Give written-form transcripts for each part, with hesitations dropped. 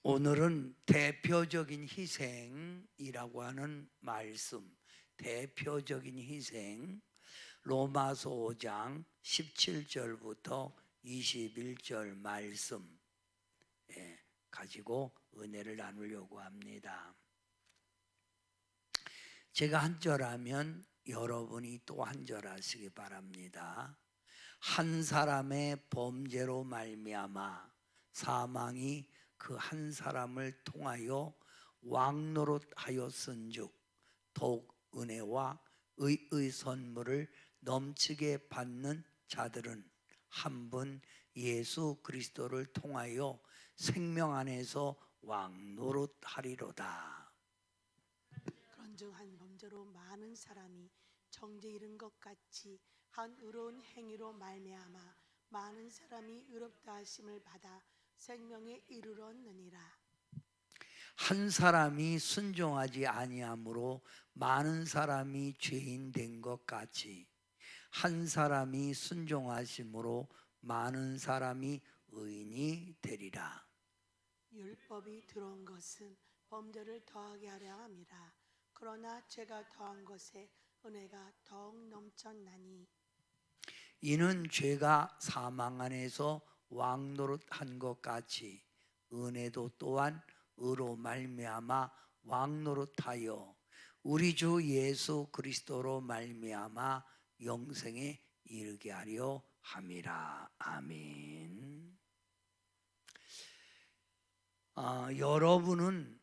오늘은 대표적인 희생이라고 하는 말씀, 대표적인 희생, 로마서 5장 17절부터 21절 말씀 가지고 은혜를 나누려고 합니다. 제가 한 절 하면 여러분이 또 한 절 하시기 바랍니다. 한 사람의 범죄로 말미암아 사망이 그 한 사람을 통하여 왕노릇하였은즉 더욱 은혜와 의의 선물을 넘치게 받는 자들은 한 분 예수 그리스도를 통하여 생명 안에서 왕노릇하리로다. 그런즉 한 범죄로 많은 사람이 정죄 이른 것 같이 한 의로운 행위로 말미암아 많은 사람이 의롭다 하심을 받아 생명에 이르렀느니라. 한 사람이 순종하지 아니함으로 많은 사람이 죄인 된 것 같이 한 사람이 순종하심으로 많은 사람이 의인이 되리라. 율법이 들어온 것은 범죄를 더하게 하려 함이라. 그러나 죄가 더한 것에 은혜가 더욱 넘쳤나니 이는 죄가 사망 안에서 왕노릇한 것 같이 은혜도 또한 의로 말미암아 왕노릇하여 우리 주 예수 그리스도로 말미암아 영생에 이르게 하려 함이라. 아멘. 여러분은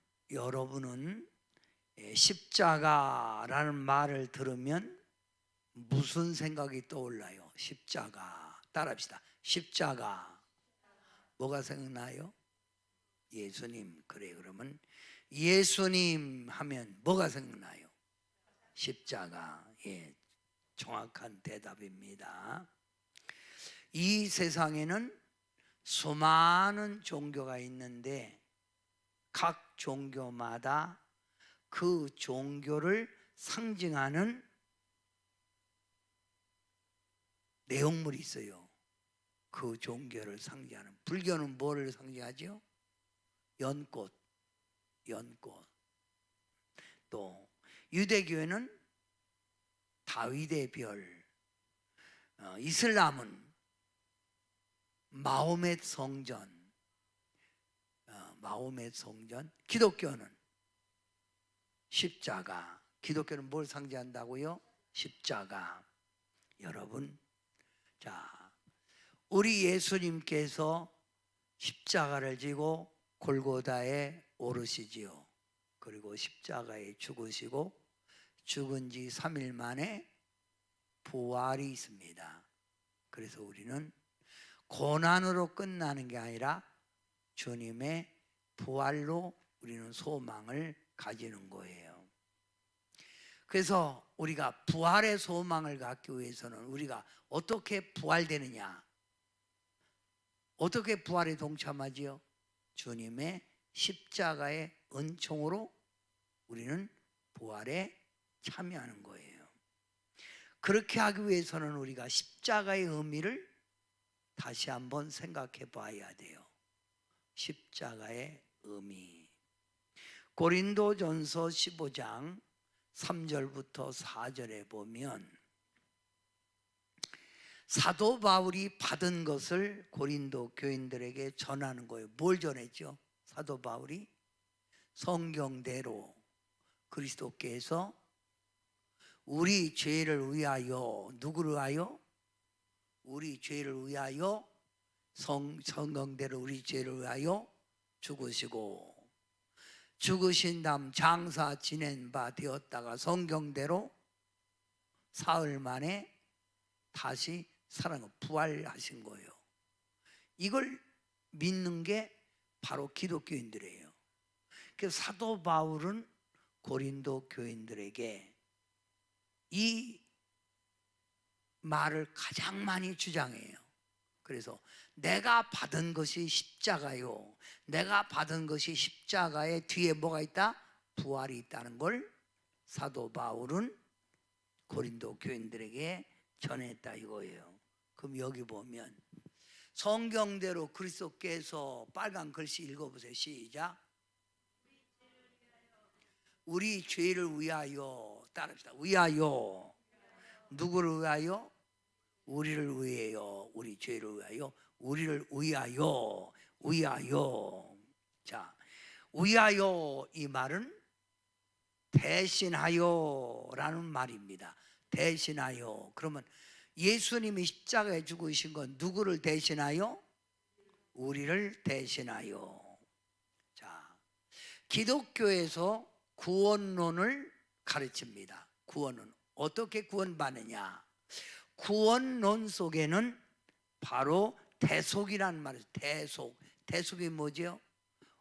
십자가라는 말을 들으면 무슨 생각이 떠올라요? 십자가. 따라합시다. 십자가. 뭐가 생각나요? 예수님. 그래, 그러면 예수님 하면 뭐가 생각나요? 십자가. 예, 정확한 대답입니다. 이 세상에는 수많은 종교가 있는데 각 종교마다 그 종교를 상징하는 내용물이 있어요. 그 종교를 상징하는. 불교는 뭐를 상징하죠? 연꽃. 또 유대교회는 다윗의 별. 이슬람은 마호멧 성전. 기독교는 십자가. 기독교는 뭘 상징한다고요? 십자가. 여러분, 자, 우리 예수님께서 십자가를 지고 골고다에 오르시지요. 그리고 십자가에 죽으시고 죽은 지 3일 만에 부활이 있습니다. 그래서 우리는 고난으로 끝나는 게 아니라 주님의 부활로 우리는 소망을 가지는 거예요. 그래서 우리가 부활의 소망을 갖기 위해서는 우리가 어떻게 부활되느냐? 어떻게 부활에 동참하지요? 주님의 십자가의 은총으로 우리는 부활에 참여하는 거예요. 그렇게 하기 위해서는 우리가 십자가의 의미를 다시 한번 생각해 봐야 돼요. 십자가의 의미. 고린도전서 15장 3절부터 4절에 보면 사도 바울이 받은 것을 고린도 교인들에게 전하는 거예요. 뭘 전했죠? 사도 바울이 성경대로 그리스도께서 우리 죄를 위하여, 누구를 위하여? 우리 죄를 위하여 성경대로 우리 죄를 위하여 죽으시고 죽으신 다음 장사 지낸 바 되었다가 성경대로 사흘 만에 다시 부활하신 거예요. 이걸 믿는 게 바로 기독교인들이에요. 그래서 사도 바울은 고린도 교인들에게 이 말을 가장 많이 주장해요. 그래서 내가 받은 것이 십자가요. 내가 받은 것이 십자가의 뒤에 뭐가 있다? 부활이 있다는 걸 사도 바울은 고린도 교인들에게 전했다 이거예요. 그럼 여기 보면 성경대로 그리스도께서 빨간 글씨 읽어보세요. 시작. 우리 죄를 위하여 따릅시다. 위하여. 누구를 위하여? 우리를 위하여. 우리 죄를 위하여. 우리를 위하여. 위하여. 자, 위하여 이 말은 대신하여라는 말입니다. 대신하여. 그러면 예수님이 십자가에 죽으신 건 누구를 대신하여? 우리를 대신하여. 자, 기독교에서 구원론을 가르칩니다. 구원은 어떻게 구원받느냐? 구원론 속에는 바로 대속이라는 말이에요. 대속. 대속이 뭐죠?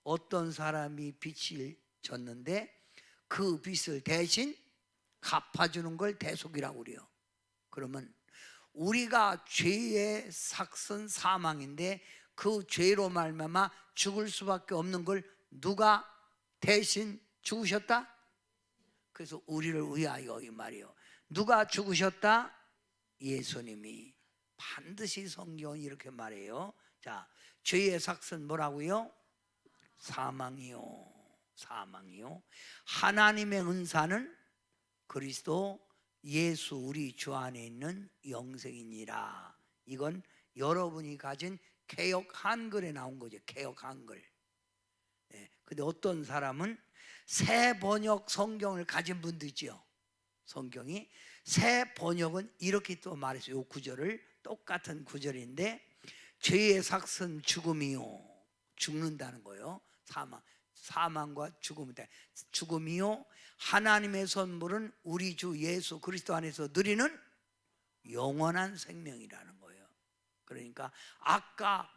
어떤 사람이 빚을 졌는데 그 빚을 대신 갚아주는 걸 대속이라고 그래요. 그러면 우리가 죄의 삭선 사망인데 그 죄로 말미암아 죽을 수밖에 없는 걸 누가 대신 죽으셨다? 그래서 우리를 위하여 이 말이에요. 누가 죽으셨다? 예수님이. 반드시 성경은 이렇게 말해요. 자, 죄의 삭선 뭐라고요? 사망이요. 사망이요. 하나님의 은사는 그리스도 예수 우리 주 안에 있는 영생이니라. 이건 여러분이 가진 개역 한글에 나온 거죠. 개역 한글. 근데 어떤 사람은 새 번역 성경을 가진 분도 있죠. 성경이 새 번역은 이렇게 또 말했어요. 이 구절을 똑같은 구절인데 죄의 삭선 죽음이요. 죽는다는 거예요. 사망과 죽음이요. 하나님의 선물은 우리 주 예수 그리스도 안에서 누리는 영원한 생명이라는 거예요. 그러니까 아까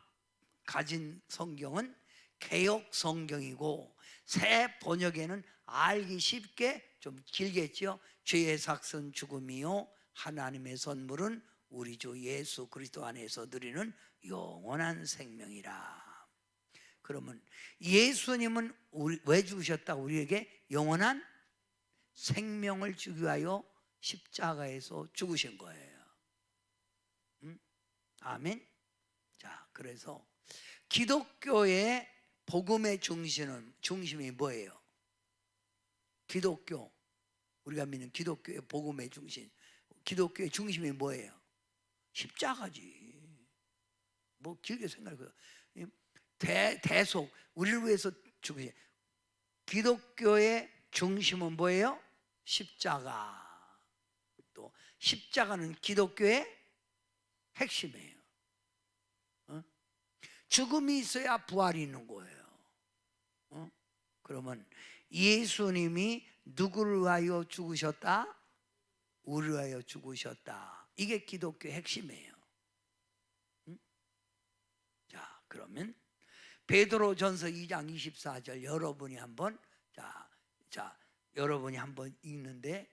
가진 성경은 개역 성경이고 새 번역에는 알기 쉽게 좀 길겠죠. 죄의 삭선 죽음이요 하나님의 선물은 우리 주 예수 그리스도 안에서 누리는 영원한 생명이라. 그러면 예수님은 왜 죽으셨다? 우리에게 영원한 생명을 주기 위하여 십자가에서 죽으신 거예요. 아멘. 자, 그래서 기독교의 복음의 중심이 뭐예요? 기독교, 우리가 믿는 기독교의 복음의 중심, 기독교의 중심이 뭐예요? 십자가지. 뭐 길게 생각해요. 대속, 우리를 위해서 죽으신. 기독교의 중심은 뭐예요? 십자가. 또 십자가는 기독교의 핵심이에요. 죽음이 있어야 부활이 있는 거예요. 그러면 예수님이 누구를 위하여 죽으셨다? 우리를 위하여 죽으셨다. 이게 기독교의 핵심이에요. 자, 그러면 베드로전서 2장 24절 여러분이 한번 여러분이 한번 읽는데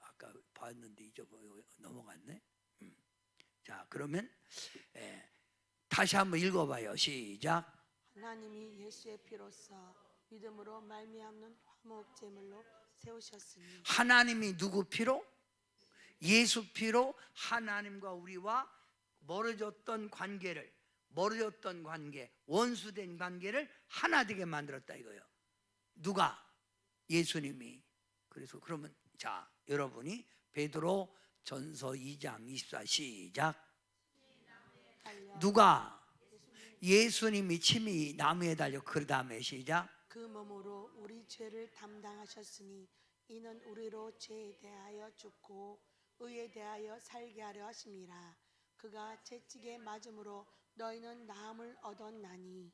아까 봤는데 잊어버리고 넘어갔네. 자, 그러면 다시 한번 읽어봐요. 시작. 하나님이 예수의 피로써 믿음으로 말미암는 화목 제물로 세우셨으니. 하나님이 누구 피로? 예수 피로 하나님과 우리와 멀어졌던 관계, 원수된 관계를 하나 되게 만들었다 이거예요. 누가? 예수님이. 그래서 그러면 자, 여러분이 베드로 전서 2장 24 시작. 누가? 예수님이 침이 나무에 달려 그 다음에 시작. 그 몸으로 우리 죄를 담당하셨으니 이는 우리로 죄에 대하여 죽고 의에 대하여 살게 하려 하심이라. 그가 채찍에 맞음으로 너희는 나음을 얻었나니.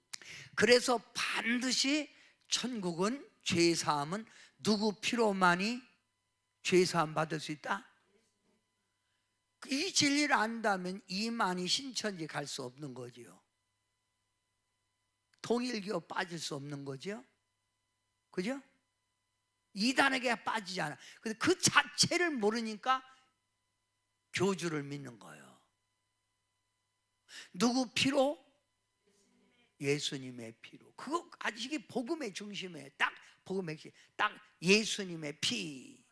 그래서 반드시 천국은 죄사함은 누구 피로만이 죄사함 받을 수 있다? 이 진리를 안다면 이만희 신천지 갈 수 없는 거지요. 통일교 빠질 수 없는 거죠. 그죠? 이단에게 빠지지 않아. 근데 그 자체를 모르니까 교주를 믿는 거예요. 누구 피로? 예수님의 피로. 그거 아직 이게 복음의 중심이에요. 딱 복음의 중심. 딱 예수님의 피.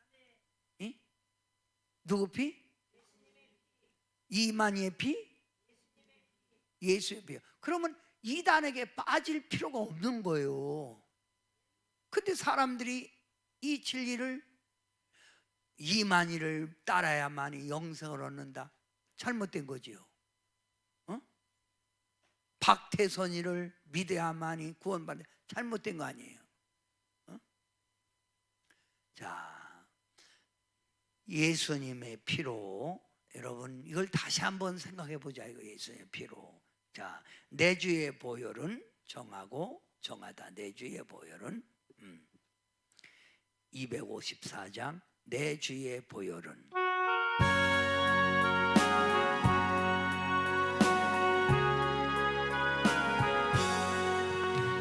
응? 누구 피? 이만희의 피? 예수의 피요. 그러면 이단에게 빠질 필요가 없는 거예요. 근데 사람들이 이 진리를 이만희를 따라야만이 영생을 얻는다. 잘못된 거지요. 박태선이를 믿어야만이 구원받는다. 잘못된 거 아니에요. 자, 예수님의 피로, 여러분 이걸 다시 한번 생각해 보자. 이거 예수님의 피로. 자, 내 주의 보혈은 정하고 정하다. 내 주의 보혈은 254장 내 주의 보혈은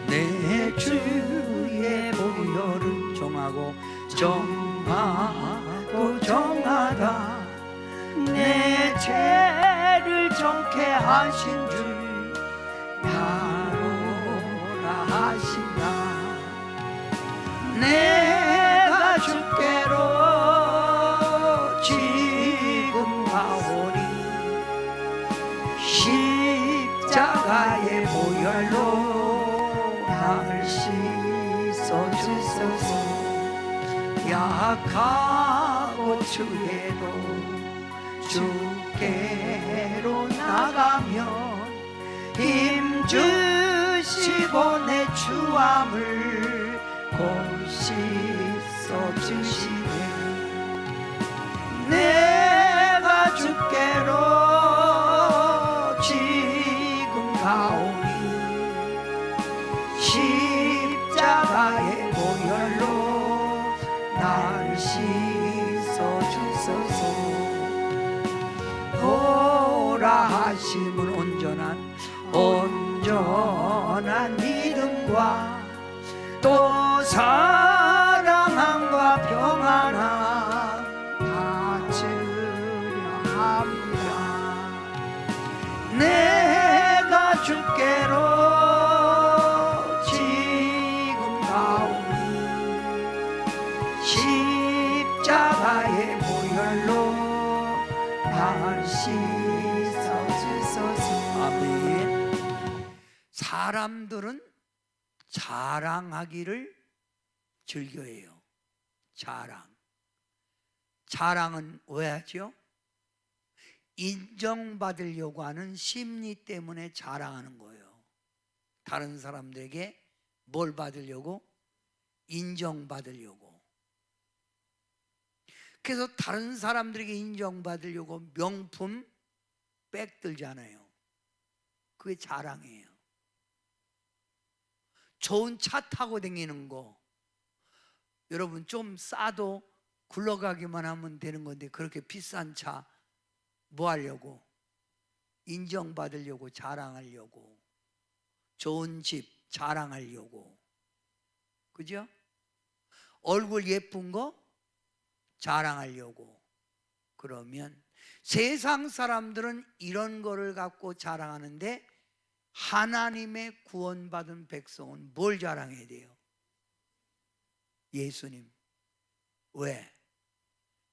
내 주의 보혈은 정하고 정하고 정하다. 내 죄를 정케 하신 주 나로라 하시나. 내가 주께로 지금 가오니 십자가의 보혈로 나를 씻어주소서. 약하고 추해도 주께로 나가면 힘 주시고 내 추함을 곧 씻어주시네. 내가 주께로 지금 가오니 십자가의 보혈로 나를 씻어주소서. 보라 하심은 온전한 믿음과 또 사랑함과 평안함 받으려 합니다. 내가 주께로 지금 가오니 십자가의 보혈로 나를 씻어주소서. 아멘. 사람들은 자랑하기를 즐겨해요. 자랑은 왜 하죠? 인정받으려고 하는 심리 때문에 자랑하는 거예요. 다른 사람들에게 뭘 받으려고? 인정받으려고. 그래서 다른 사람들에게 인정받으려고 명품 백 들잖아요. 그게 자랑이에요. 좋은 차 타고 다니는 거, 여러분 좀 싸도 굴러가기만 하면 되는 건데 그렇게 비싼 차 뭐 하려고? 인정받으려고, 자랑하려고. 좋은 집 자랑하려고. 그죠? 얼굴 예쁜 거 자랑하려고. 그러면 세상 사람들은 이런 거를 갖고 자랑하는데 하나님의 구원받은 백성은 뭘 자랑해야 돼요? 예수님. 왜?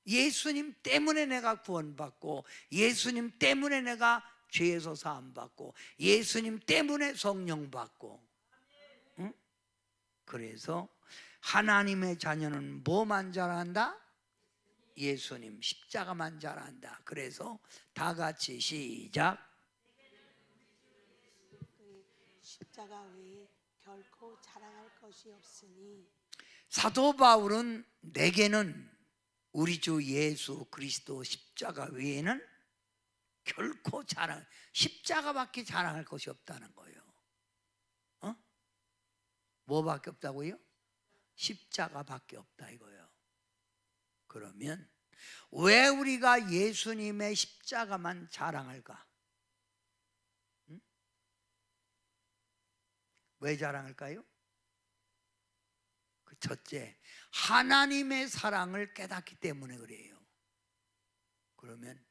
예수님 때문에 내가 구원받고, 예수님 때문에 내가 죄에서 사함받고, 예수님 때문에 성령 받고. 응? 그래서 하나님의 자녀는 뭐만 자랑한다? 예수님 십자가만 자랑한다. 그래서 다 같이 시작. 십자가 외에 결코 자랑할 것이 없으니. 사도 바울은 내게는 우리 주 예수 그리스도 십자가 외에는 결코 십자가밖에 자랑할 것이 없다는 거예요. 뭐밖에 없다고요? 십자가밖에 없다 이거예요. 그러면 왜 우리가 예수님의 십자가만 자랑할까? 왜 자랑할까요? 그 첫째, 하나님의 사랑을 깨닫기 때문에 그래요. 그러면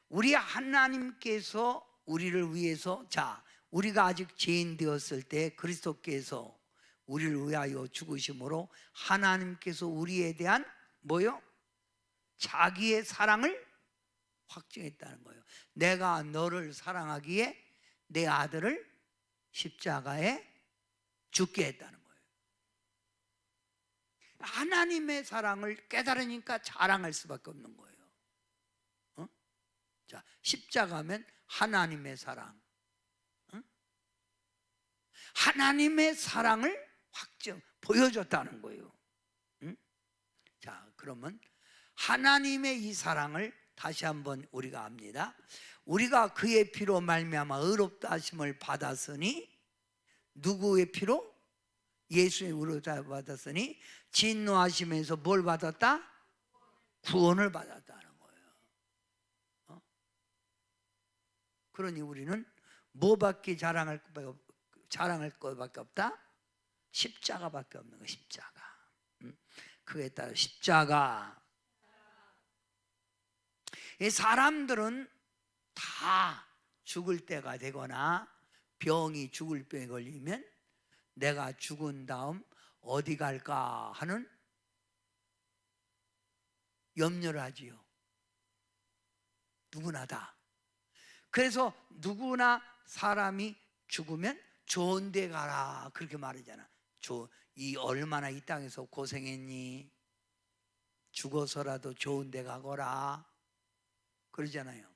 우리 하나님께서 우리를 위해서, 자, 우리가 아직 죄인 되었을 때 그리스도께서 우리를 위하여 죽으심으로 하나님께서 우리에 대한 뭐요? 자기의 사랑을 확증했다는 거예요. 내가 너를 사랑하기에 내 아들을 십자가에 죽게 했다는 거예요. 하나님의 사랑을 깨달으니까 자랑할 수밖에 없는 거예요. 자, 십자가면 하나님의 사랑. 하나님의 사랑을 보여줬다는 거예요. 자, 그러면 하나님의 이 사랑을 다시 한번 우리가 압니다. 우리가 그의 피로 말미암아 의롭다 하심을 받았으니, 누구의 피로? 예수의 의롭다 받았으니 진노하심에서 뭘 받았다? 구원을 받았다는 거예요. 그러니 우리는 뭐밖에 자랑할 것밖에 없다? 십자가밖에 없는 거예요. 십자가. 그에 따라 십자가. 이 사람들은 다 죽을 때가 되거나 병이 죽을 병에 걸리면 내가 죽은 다음 어디 갈까 하는 염려를 하지요. 누구나 다. 그래서 누구나 사람이 죽으면 좋은 데 가라 그렇게 말하잖아. 얼마나 이 땅에서 고생했니? 죽어서라도 좋은 데 가거라 그러잖아요.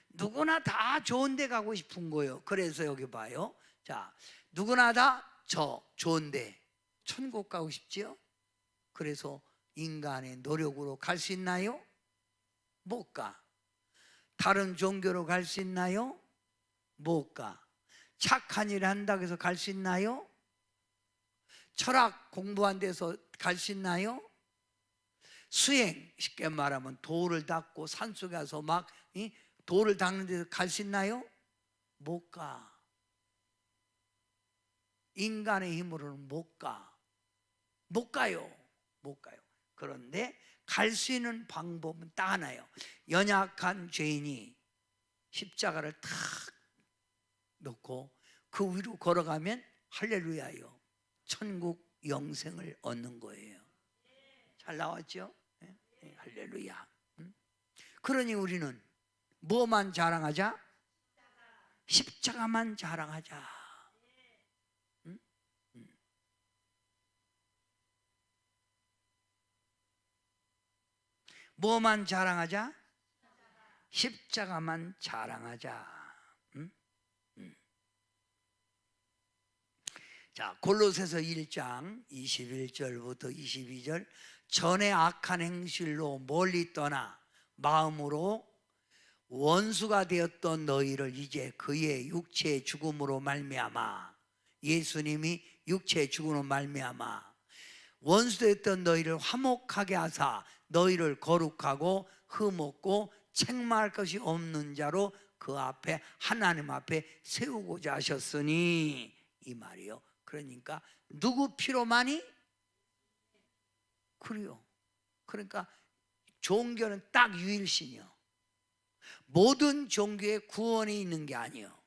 누구나 다 좋은 데 가고 싶은 거예요. 그래서 여기 봐요. 자, 누구나 다 좋은 데, 천국 가고 싶지요? 그래서 인간의 노력으로 갈 수 있나요? 못 가. 다른 종교로 갈 수 있나요? 못 가. 착한 일 한다고 해서 갈 수 있나요? 철학 공부한 데서 갈 수 있나요? 수행, 쉽게 말하면 돌을 닦고 산속에 가서 막 돌을 닦는 데서 갈 수 있나요? 못 가. 인간의 힘으로는 못 가. 못 가요. 못 가요. 그런데 갈 수 있는 방법은 딱 하나예요. 연약한 죄인이 십자가를 탁 놓고 그 위로 걸어가면 할렐루야요, 천국 영생을 얻는 거예요. 잘 나왔죠? 네, 할렐루야. 그러니 우리는 뭐만 자랑하자? 십자가만 자랑하자. 뭐만 자랑하자? 십자가만 자랑하자. 자, 골로새서 1장 21절부터 22절. 전에 악한 행실로 멀리 떠나 마음으로 원수가 되었던 너희를 이제 그의 육체의 죽음으로 말미암아, 예수님이 육체의 죽음으로 말미암아 원수되었던 너희를 화목하게 하사 너희를 거룩하고 흠없고 책망할 것이 없는 자로 그 앞에, 하나님 앞에 세우고자 하셨으니, 이 말이요. 그러니까 누구 피로만이? 그래요. 그러니까 종교는 딱 유일신이요. 모든 종교에 구원이 있는 게 아니에요.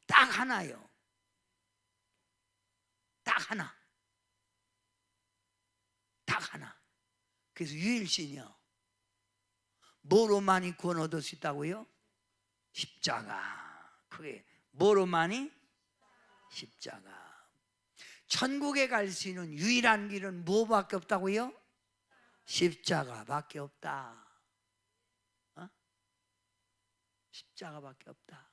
딱 하나요. 딱 하나. 딱 하나. 그래서 유일신이요. 뭐로만이 구원 얻을 수 있다고요? 십자가. 그게 뭐로만이? 십자가. 천국에 갈 수 있는 유일한 길은 뭐밖에 없다고요? 십자가밖에 없다. 십자가밖에 없다.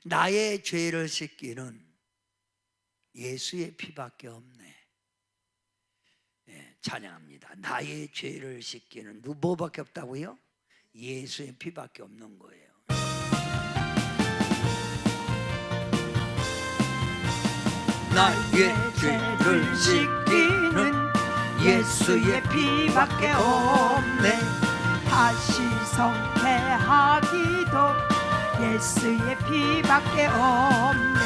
나의 죄를 씻기는 예수의 피밖에 없네. 네, 찬양합니다. 나의 죄를 씻기는 뭐밖에 없다고요? 예수의 피밖에 없는 거예요. 나의 죄를 씻기는 예수의 피밖에 없네. 다시 성회하기도 예수의 피밖에 없네.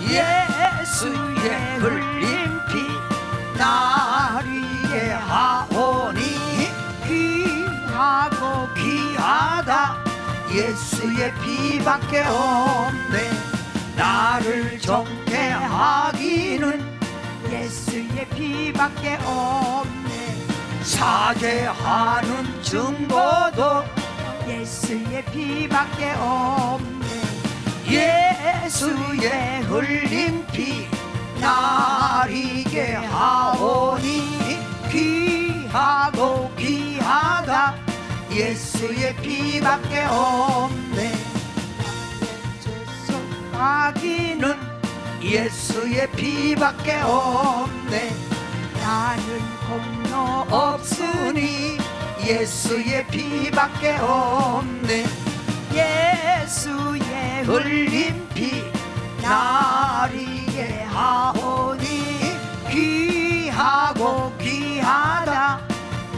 예수의 흘린 피 날 위에 하오니 귀하고 귀하다. 예수의 피밖에 없네. 나를 정죄하기는 예수의 피밖에 없네. 사죄하는 증거도 예수의 피밖에 없네. 예수의 흘린 피 나리게 하오니 귀하고 귀하다 예수의 피밖에 없네. 아기는 예수의 피밖에 없네. 나는 공로 없으니 예수의 피밖에 없네. 예수의 흘린 피 나리게 하오니 귀하고 귀하다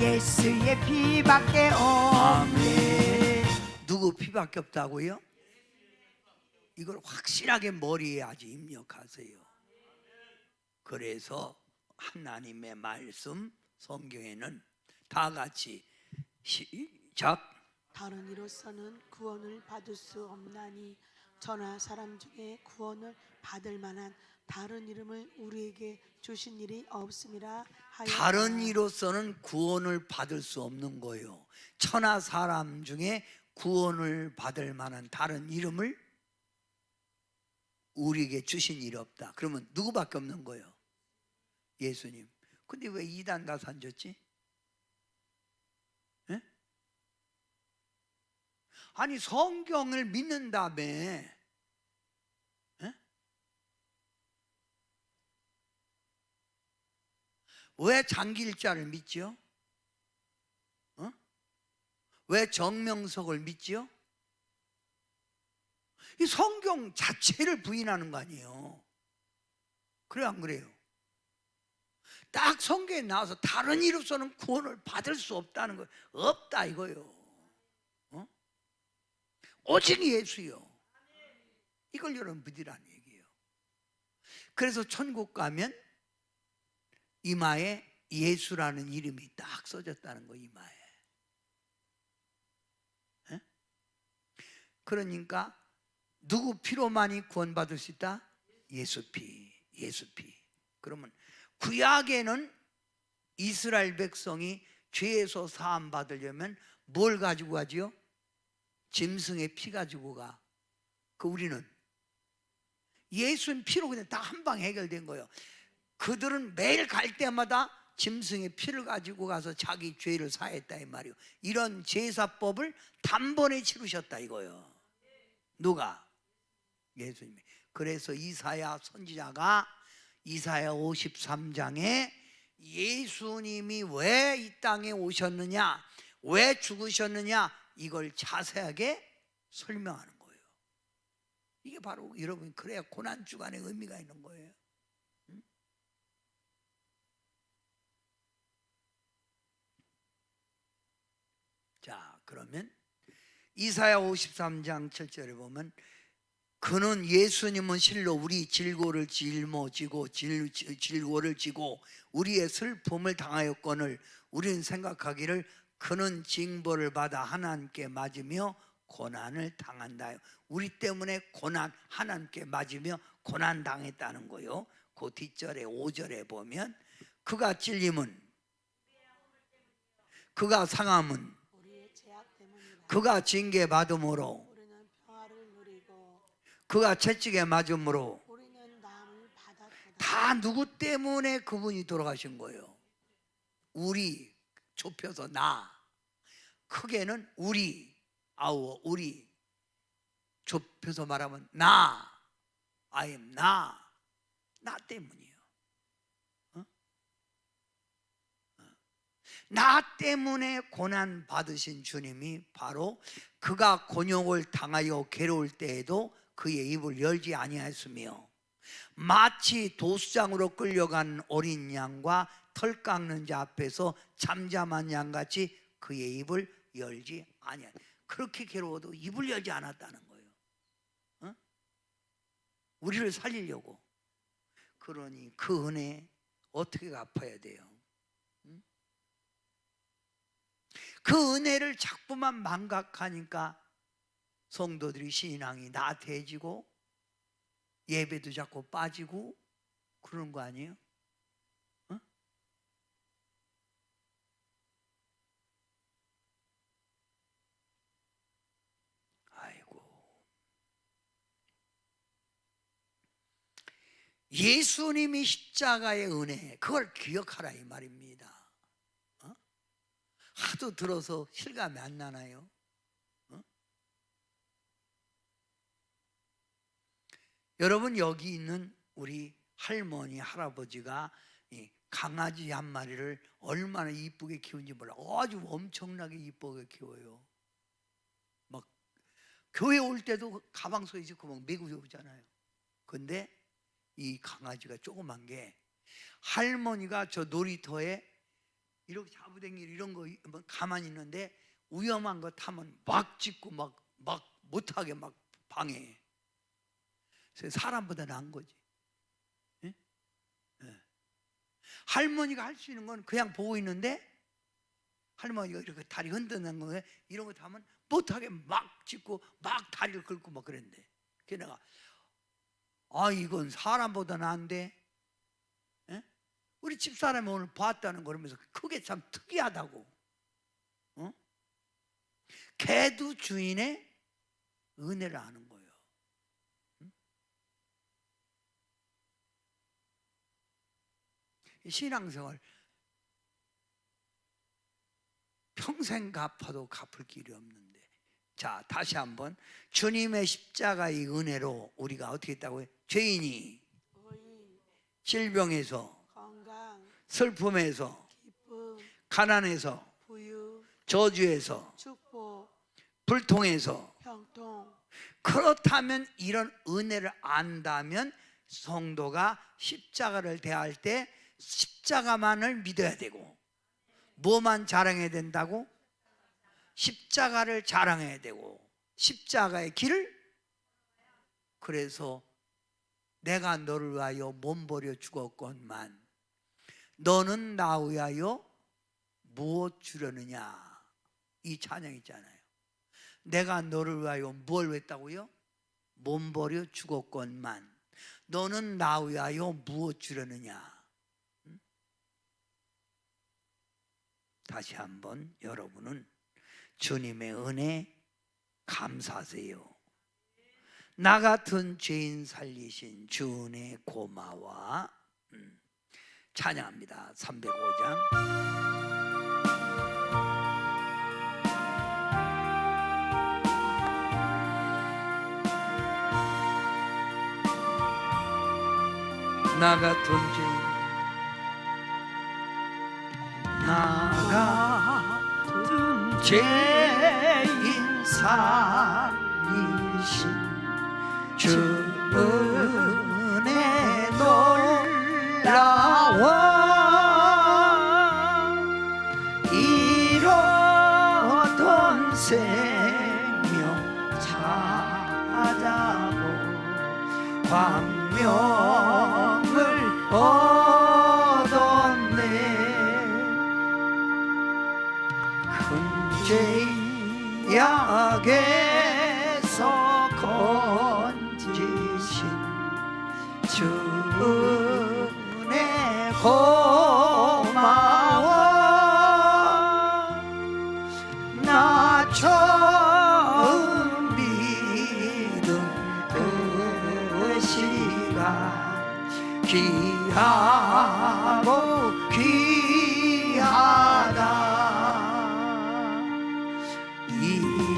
예수의 피밖에 없네. 누구 피밖에 없다고요? 이걸 확실하게 머리에 아주 입력하세요. 그래서 하나님의 말씀 성경에는 다 같이 시작. 다른 이로서는 구원을 받을 수 없나니 저나 사람 중에 구원을 받을 만한 다른 이름을 우리에게 주신 일이 없음이라 하였다. 다른 이로서는 구원을 받을 수 없는 거예요. 천하 사람 중에 구원을 받을 만한 다른 이름을 우리에게 주신 일이 없다. 그러면 누구밖에 없는 거예요? 예수님. 근데 왜 이단 가산 줬지? 예? 아니 성경을 믿는다며. 예? 왜 장기일자를 믿지요? 어? 왜 정명석을 믿지요? 이 성경 자체를 부인하는 거 아니에요. 그래 안 그래요? 딱 성경에 나와서 다른 이로서는 구원을 받을 수 없다는 거 없다 이거요. 어? 오직 예수요. 이걸 여러분 믿으라는 얘기예요. 그래서 천국 가면 이마에 예수라는 이름이 딱 써졌다는 거 이마에. 에? 그러니까 누구 피로만이 구원받을 수 있다? 예수 피, 예수 피. 그러면 구약에는 이스라엘 백성이 죄에서 사함 받으려면 뭘 가지고 가지요? 짐승의 피 가지고 가. 그 우리는 예수님 피로 그냥 다 한 방 해결된 거예요. 그들은 매일 갈 때마다 짐승의 피를 가지고 가서 자기 죄를 사했다 이 말이에요. 이런 제사법을 단번에 치르셨다 이거예요. 누가? 예수님이. 그래서 이사야 선지자가 이사야 53장에 예수님이 왜 이 땅에 오셨느냐, 왜 죽으셨느냐 이걸 자세하게 설명하는 거예요. 이게 바로 여러분 그래야 고난주간의 의미가 있는 거예요. 자, 그러면 이사야 53장 7절에 보면 그는 예수님은 실로 우리 질고를 짊어지고 질고를 지고 우리의 슬픔을 당하였거늘 우리는 생각하기를 그는 징벌을 받아 하나님께 맞으며 고난을 당한다. 우리 때문에 고난 하나님께 맞으며 고난 당했다는 거요. 그 뒷절에 5절에 보면 그가 찔림은 그가 상함은 우리의 죄악 때문이라. 그가 징계 받음으로 우리는 평화를 누리고 그가 채찍에 맞음으로 우리는 나음을 받았도다. 다 누구 때문에 그분이 돌아가신 거예요? 우리 좁혀서 나, 크게는 우리, 아우 우리 좁혀서 말하면 나, I am 나 때문이에요. 나 때문에 고난 받으신 주님이 바로 그가 곤욕을 당하여 괴로울 때에도 그의 입을 열지 아니하였으며 마치 도수장으로 끌려간 어린 양과 털 깎는 자 앞에서 잠잠한 양같이 그의 입을 열지 아니하였. 그렇게 괴로워도 입을 열지 않았다는 거예요. 어? 우리를 살리려고. 그러니 그 은혜 어떻게 갚아야 돼요? 그 은혜를 자꾸만 망각하니까 성도들이 신앙이 나태해지고 예배도 자꾸 빠지고 그런 거 아니에요? 어? 예수님이 십자가의 은혜, 그걸 기억하라 이 말입니다. 하도 들어서 실감이 안 나나요? 여러분, 여기 있는 우리 할머니 할아버지가 이 강아지 한 마리를 얼마나 이쁘게 키운지 몰라. 아주 엄청나게 이쁘게 키워요. 막 교회 올 때도 가방 속에 있고 막 메고 오잖아요. 근데 이 강아지가 조그만 게, 할머니가 저 놀이터에 이렇게 잡으댕기는 이런 거 가만히 있는데 위험한 거 타면 막 짖고 막 못하게 막 방해해. 그래서 사람보다 나은 거지. 예? 예. 할머니가 할 수 있는 건 그냥 보고 있는데, 할머니가 이렇게 다리 흔드는 거에 이런 거 타면 못하게 막 짖고 막 다리를 긁고 막 그랬는데, 그래서 내가 이건 사람보다 나은데, 예? 우리 집사람이 오늘 봤다는 거 그러면서 그게 참 특이하다고. 개도 주인의 은혜를 아는 거예요. 신앙생활 평생 갚아도 갚을 길이 없는데, 자, 다시 한번 주님의 십자가의 은혜로 우리가 어떻게 했다고요? 죄인이 의인, 질병에서, 건강, 슬픔에서, 기쁨, 가난에서, 부유, 저주에서, 축복, 불통에서. 형통. 그렇다면 이런 은혜를 안다면 성도가 십자가를 대할 때 십자가만을 믿어야 되고, 뭐만 자랑해야 된다고? 십자가를 자랑해야 되고, 십자가의 길을. 그래서 내가 너를 위하여 몸 버려 죽었건만 너는 나 위하여 무엇 주려느냐, 이 찬양 있잖아요. 내가 너를 위하여 뭘 했다고요? 몸 버려 죽었건만 너는 나 위하여 무엇 주려느냐. 다시 한번 여러분은 주님의 은혜 감사하세요. 나 같은 죄인 살리신 주 은혜 고마워. 찬양합니다. 305장. 나 같은 죄인, 나 같은 죄인 살리신 주 은혜 놀라워. 잃었던 생명 찾아보 광명을 얻었네. 큰 죄악에서 건지신 주 은혜 고마워. 나 처음 믿은 그 시간 귀하고 귀하다.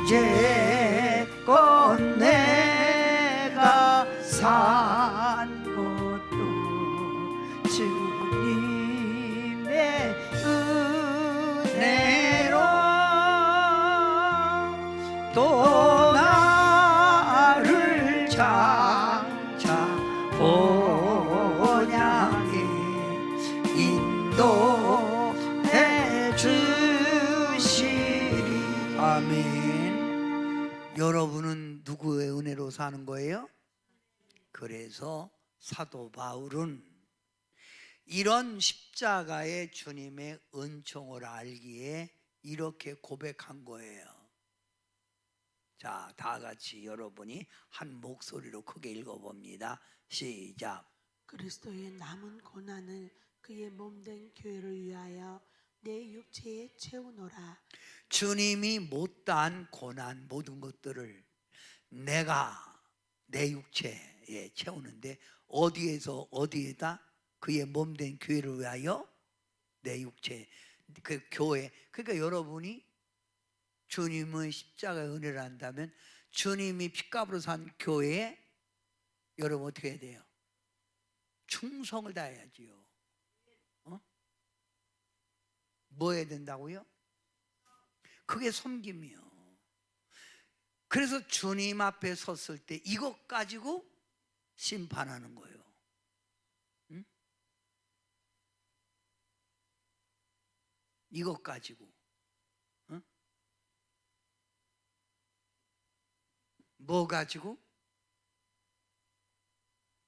이제껏 내가 산 것도 주님의 은혜로, 또 나를 장차 본향에 인도해 주시리. 아멘. 여러분은 누구의 은혜로 사는 거예요? 그래서 사도 바울은 이런 십자가의 주님의 은총을 알기에 이렇게 고백한 거예요. 자, 다 같이 여러분이 한 목소리로 크게 읽어봅니다. 시작. 그리스도의 남은 고난을 그의 몸된 교회를 위하여 내 육체에 채우노라. 주님이 못다한 고난 모든 것들을 내가 내 육체에 채우는데 어디에서 어디에다? 그의 몸된 교회를 위하여 내 육체, 그 교회. 그러니까 여러분이 주님의 십자가의 은혜를 안다면 주님이 핏값으로 산 교회에 여러분 어떻게 해야 돼요? 충성을 다해야지요. 뭐 해야 된다고요? 그게 섬김이요. 그래서 주님 앞에 섰을 때 이것 가지고 심판하는 거예요. 응? 이것 가지고. 응? 뭐 가지고?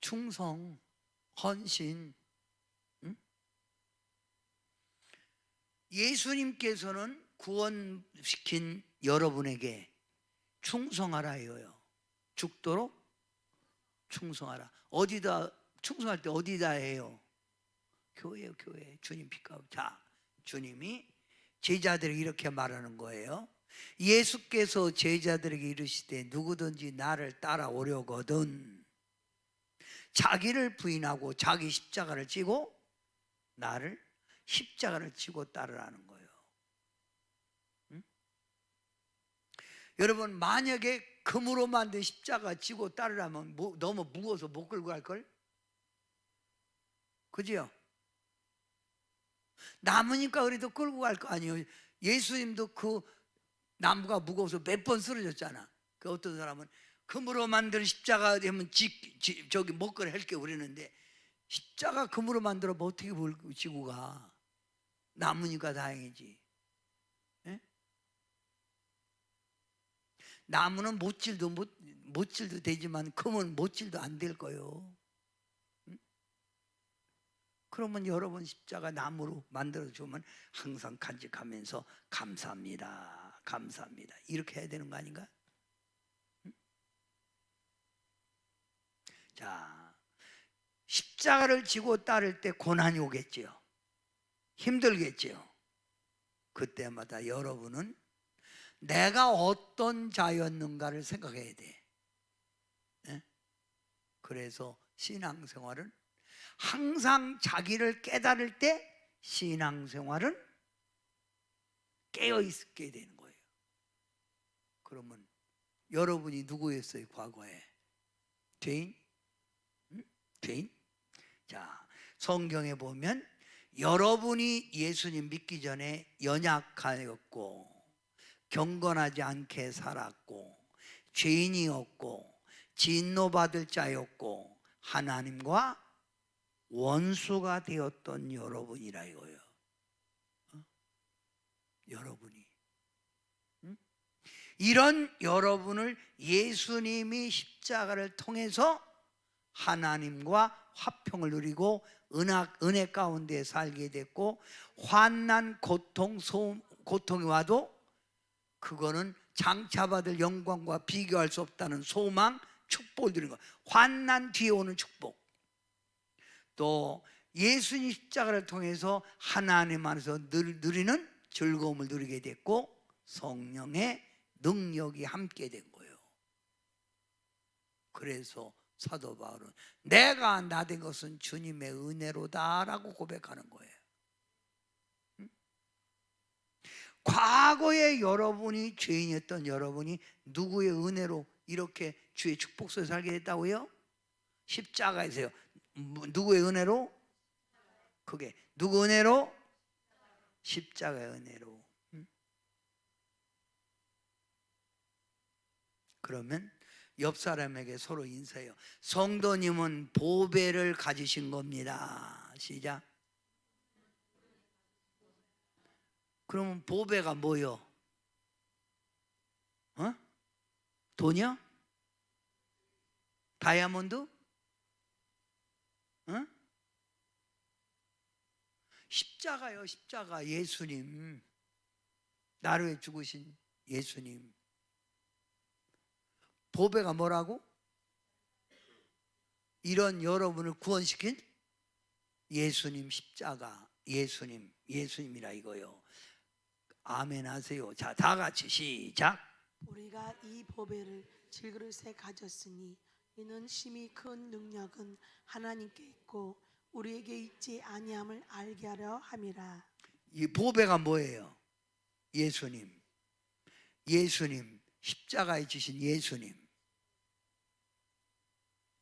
충성, 헌신. 응? 예수님께서는 구원시킨 여러분에게 충성하라 해요. 죽도록 충성하라. 어디다 충성할 때 어디다 해요? 교회요, 교회. 주님 핏값. 자, 주님이 제자들에게 이렇게 말하는 거예요. 예수께서 제자들에게 이르시되 누구든지 나를 따라오려거든 자기를 부인하고 자기 십자가를 지고 나를 십자가를 지고 따르라는 거예요. 응? 여러분 만약에 금으로 만든 십자가 지고 따르라면 너무 무거워서 못 끌고 갈걸? 그지요? 나무니까 그래도 끌고 갈 거 아니에요. 예수님도 그 나무가 무거워서 몇 번 쓰러졌잖아. 그 어떤 사람은 금으로 만든 십자가 되면 저기 목걸이 할게 우리는데 십자가 금으로 만들어 뭐 어떻게 지고 가? 나무니까 다행이지. 에? 나무는 못질도 되지만 금은 못질도 안 될 거요. 응? 그러면 여러분 십자가 나무로 만들어 주면 항상 간직하면서 감사합니다, 감사합니다 이렇게 해야 되는 거 아닌가? 응? 자, 십자가를 지고 따를 때 고난이 오겠지요. 힘들겠지요. 그때마다 여러분은 내가 어떤 자였는가를 생각해야 돼. 네? 그래서 신앙생활은 항상 자기를 깨달을 때 신앙생활은 깨어있게 되는 거예요. 그러면 여러분이 누구였어요? 과거에 죄인? 응? 죄인? 자, 성경에 보면 여러분이 예수님 믿기 전에 연약하였고 경건하지 않게 살았고 죄인이었고 진노받을 자였고 하나님과 원수가 되었던 여러분이라 이거예요. 여러분이. 응? 이런 여러분을 예수님이 십자가를 통해서 하나님과 화평을 누리고 은혜 가운데 살게 됐고 환난 고통이 와도 그거는 장차받을 영광과 비교할 수 없다는 소망, 축복을 누리는 거. 환난 뒤에 오는 축복. 또 예수님 십자가를 통해서 하나님 안에서 누리는 즐거움을 누리게 됐고 성령의 능력이 함께 된 거예요. 그래서 사도 바울은 내가 나된 것은 주님의 은혜로다라고 고백하는 거예요. 응? 과거에 여러분이 죄인이었던 여러분이 누구의 은혜로 이렇게 주의 축복 속에 살게 됐다고요? 십자가에서요. 누구의 은혜로? 그게 누구 은혜로? 십자가의 은혜로. 응? 그러면 옆 사람에게 서로 인사해요. 성도님은 보배를 가지신 겁니다. 시작. 그러면 보배가 뭐요? 돈이요? 다이아몬드? 십자가요. 십자가. 예수님, 나를 위해 죽으신 예수님. 보배가 뭐라고? 이런 여러분을 구원시킨 예수님 십자가. 예수님이라 이거요. 아멘 하세요. 자, 다 같이 시작. 우리가 이 보배를 질그릇에 가졌으니 이는 심히 큰 능력은 하나님께 있고 우리에게 있지 아니함을 알게 하려 함이라. 이 보배가 뭐예요? 예수님. 예수님, 십자가에 지신 예수님.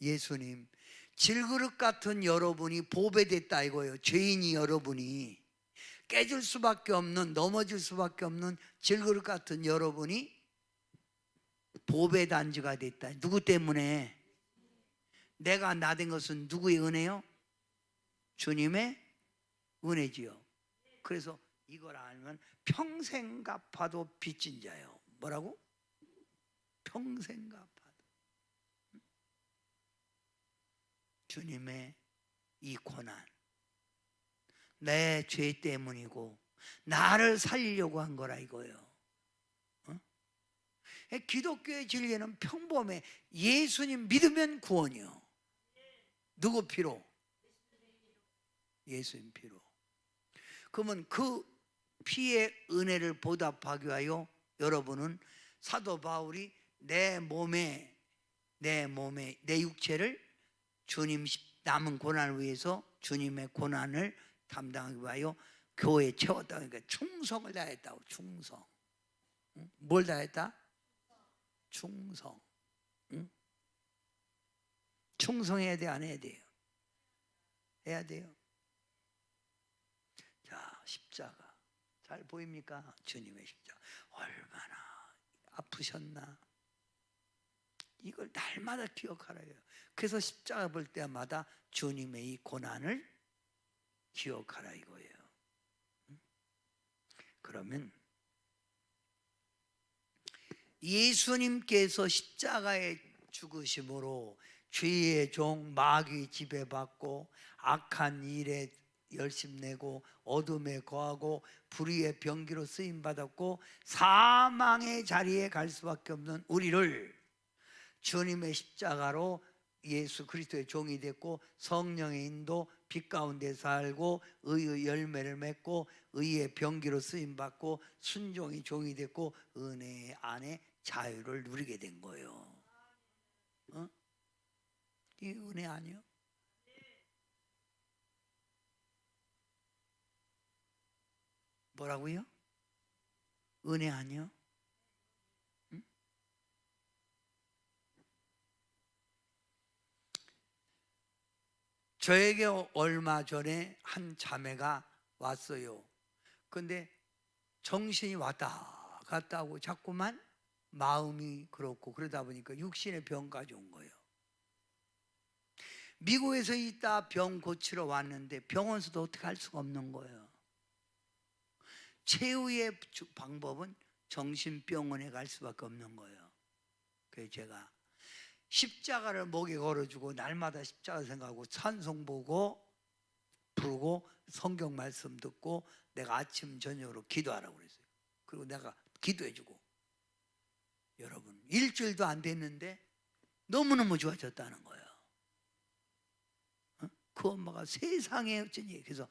예수님, 질그릇 같은 여러분이 보배됐다 이거예요. 죄인이 여러분이 깨질 수밖에 없는, 넘어질 수밖에 없는 질그릇 같은 여러분이 보배 단지가 됐다. 누구 때문에? 내가 나된 것은 누구의 은혜요? 주님의 은혜지요. 그래서 이걸 알면 평생 갚아도 빚진 자요. 뭐라고? 평생 갚아도. 주님의 이 고난, 내 죄 때문이고 나를 살리려고 한 거라 이거예요. 기독교의 진리는 평범해. 예수님 믿으면 구원이요. 누구 피로? 예수님 피로. 그러면 그 피의 은혜를 보답하기 위하여 여러분은 사도 바울이 내 육체를 주님 남은 고난을 위해서 주님의 고난을 담당하기 위하여 교회에 채웠다. 그러니까 충성을 다했다고. 충성. 뭘 다했다? 충성. 충성해야 돼, 안 해야 돼요? 해야 돼요. 자, 십자가 잘 보입니까? 주님의 십자가 얼마나 아프셨나? 이걸 날마다 기억하라요. 그래서 십자가 볼 때마다 주님의 이 고난을 기억하라 이거예요. 그러면 예수님께서 십자가에 죽으심으로 죄의 종 마귀 지배받고 악한 일에 열심내고 어둠에 거하고 불의의 병기로 쓰임받았고 사망의 자리에 갈 수밖에 없는 우리를 주님의 십자가로 예수 그리스도의 종이 됐고 성령의 인도 빛 가운데 살고 의의 열매를 맺고 의의 병기로 쓰임받고 순종의 종이 됐고 은혜 안에 자유를 누리게 된 거예요. 이 은혜 아니요? 뭐라고요? 은혜 아니요? 저에게 얼마 전에 한 자매가 왔어요. 근데 정신이 왔다 갔다 하고 자꾸만 마음이 그렇고 그러다 보니까 육신의 병까지 온 거예요. 미국에서 있다 병 고치러 왔는데 병원에서도 어떻게 할 수가 없는 거예요. 최후의 방법은 정신병원에 갈 수밖에 없는 거예요. 그래서 제가 십자가를 목에 걸어주고 날마다 십자가 생각하고 찬송 보고 부르고 성경 말씀 듣고 내가 아침 저녁으로 기도하라고 그랬어요. 그리고 내가 기도해주고 여러분 일주일도 안 됐는데 너무너무 좋아졌다는 거예요. 그 엄마가 세상에 어쩌니. 그래서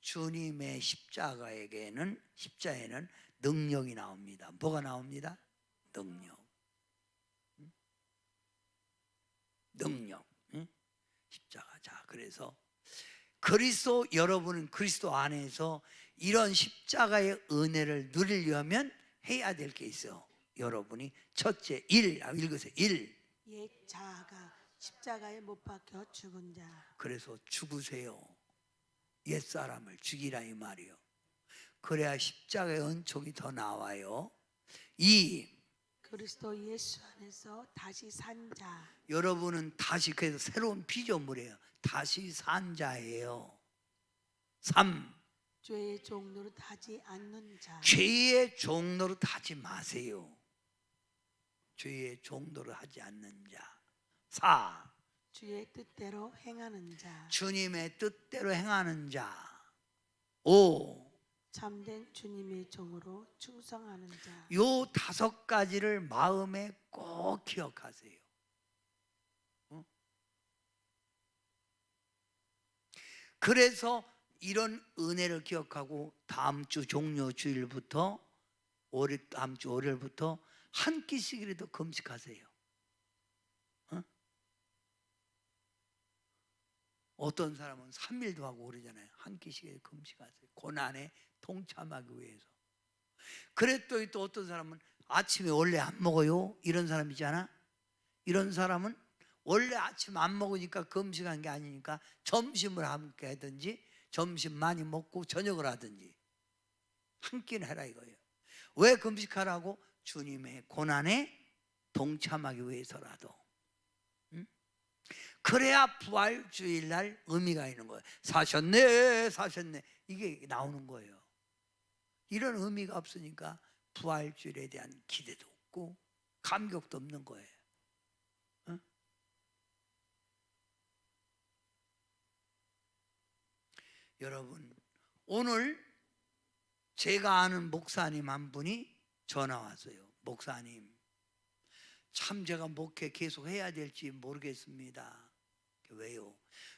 주님의 십자가에는 능력이 나옵니다. 뭐가 나옵니다? 능력. 십자가. 자, 그래서 그리스도 여러분은 그리스도 안에서 이런 십자가의 은혜를 누리려면 해야 될 게 있어요. 여러분이 첫째 읽으세요. 옛 자아가 십자가에 못 박혀 죽은 자. 그래서 죽으세요. 옛사람을 죽이라 이 말이요. 그래야 십자가의 은총이 더 나와요. 그리스도 예수 안에서 다시 산 자. 여러분은 다시 그래서 새로운 피조물이에요. 다시 산 자예요. 3. 죄의 종로로 타지 않는 자. 죄의 종로로 타지 마세요. 죄의 종로로 하지 않는 자. 4. 주의 뜻대로 행하는 자. 주님의 뜻대로 행하는 자. 5. 참된 주님의 종으로 충성하는 자. 요 5가지를 마음에 꼭 기억하세요. 그래서 이런 은혜를 기억하고 다음 주 종료 주일부터 다음 주 월요일부터 한 끼씩이라도 금식하세요. 어떤 사람은 3일도 하고 그러잖아요. 한 끼씩 금식하세요. 고난에 동참하기 위해서. 그랬더니 또 어떤 사람은 아침에 원래 안 먹어요. 이런 사람 있잖아. 이런 사람은 원래 아침 안 먹으니까 금식한 게 아니니까 점심을 함께 하든지 점심 많이 먹고 저녁을 하든지 한 끼는 해라 이거예요. 왜 금식하라고? 주님의 고난에 동참하기 위해서라도. 그래야 부활주일날 의미가 있는 거예요. 사셨네 사셨네 이게 나오는 거예요. 이런 의미가 없으니까 부활주일에 대한 기대도 없고 감격도 없는 거예요. 여러분, 오늘 제가 아는 목사님 한 분이 전화 왔어요. 목사님, 참 제가 목회 계속 해야 될지 모르겠습니다. 왜요?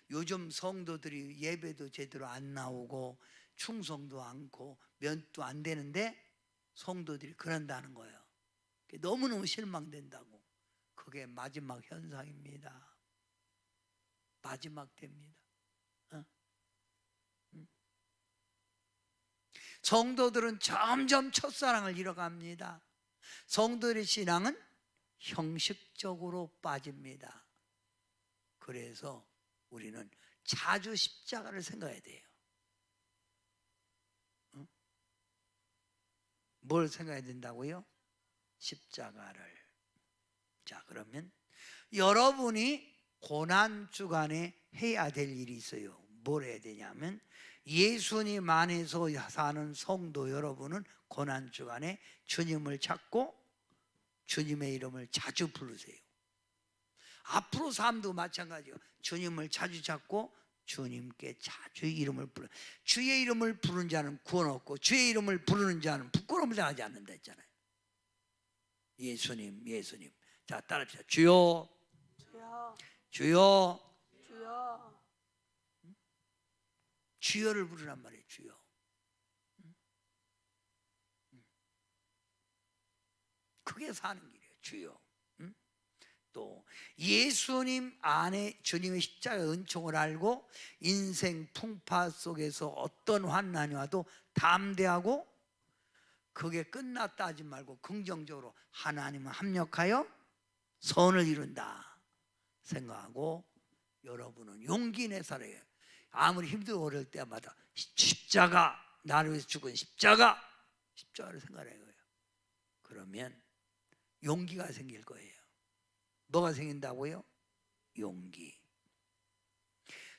요즘 성도들이 예배도 제대로 안 나오고 충성도 않고 면도 안 되는데 성도들이 그런다는 거예요. 너무너무 실망된다고. 그게 마지막 현상입니다. 마지막 때입니다. 성도들은 점점 첫사랑을 잃어갑니다. 성도들의 신앙은 형식적으로 빠집니다. 그래서 우리는 자주 십자가를 생각해야 돼요. 뭘 생각해야 된다고요? 십자가를. 자, 그러면 여러분이 고난주간에 해야 될 일이 있어요. 뭘 해야 되냐면 예수님 안에서 사는 성도 여러분은 고난주간에 주님을 찾고 주님의 이름을 자주 부르세요. 앞으로 삶도 마찬가지예요. 주님을 자주 찾고 주님께 자주 이름을 부르. 주의 이름을 부르는 자는 구원 얻고 주의 이름을 부르는 자는 부끄러움을 당하지 않는다 했잖아요. 예수님, 예수님. 자, 따라합시다. 주여, 주여, 주여. 주여. 주여를 부르란 말이에요. 주여. 그게 사는 길이에요. 주여. 또 예수님 안에 주님의 십자가의 은총을 알고 인생 풍파 속에서 어떤 환난이 와도 담대하고 그게 끝났다 하지 말고 긍정적으로 하나님은 합력하여 선을 이룬다 생각하고 여러분은 용기 내 살아요. 아무리 힘들고 어려울 때마다 십자가, 나를 위해서 죽은 십자가를 생각해요. 그러면 용기가 생길 거예요. 뭐가 생긴다고요? 용기.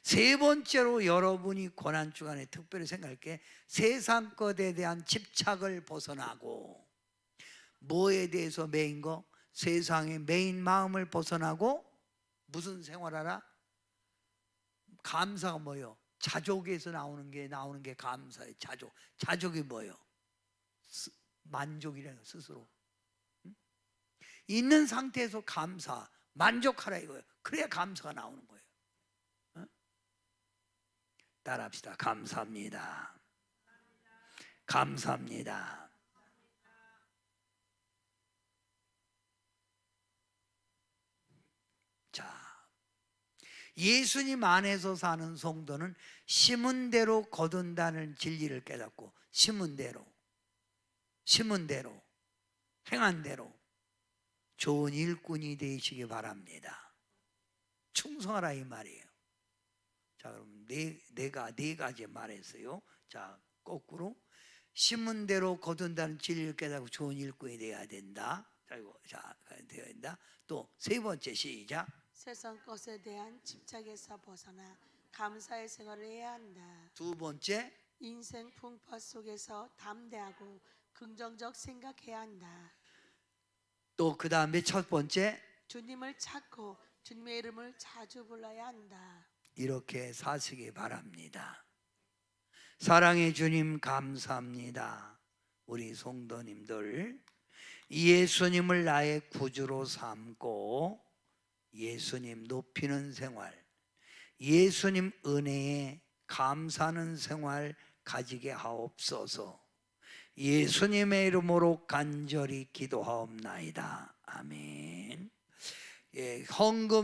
세 번째로 여러분이 고난주간에 특별히 생각할 게 세상 것에 대한 집착을 벗어나고 뭐에 대해서 매인 거? 세상의 매인 마음을 벗어나고 무슨 생활하라? 감사가 뭐예요? 자족에서 나오는 게 감사예요. 자족이 뭐예요? 만족이라는 거 스스로. 있는 상태에서 감사, 만족하라 이거예요. 그래야 감사가 나오는 거예요. 따라합시다. 감사합니다. 감사합니다. 자, 예수님 안에서 사는 성도는 심은 대로 거둔다는 진리를 깨닫고 심은 대로 행한 대로 좋은 일꾼이 되시기 바랍니다. 충성하라 이 말이에요. 자, 그럼 네 가지 말했어요. 자, 거꾸로 심은 대로 거둔다는 진리를 깨닫고 좋은 일꾼이 되어야 된다. 자, 되어야 된다. 또 세 번째 시작. 세상 것에 대한 집착에서 벗어나 감사의 생활을 해야 한다. 두 번째 인생 풍파 속에서 담대하고 긍정적 생각해야 한다. 또 그 다음에 첫 번째 주님을 찾고 주님의 이름을 자주 불러야 한다. 이렇게 사시기 바랍니다. 사랑의 주님 감사합니다. 우리 성도님들 예수님을 나의 구주로 삼고 예수님 높이는 생활, 예수님 은혜에 감사하는 생활 가지게 하옵소서. 예수님의 이름으로 간절히 기도하옵나이다. 아멘. 헌금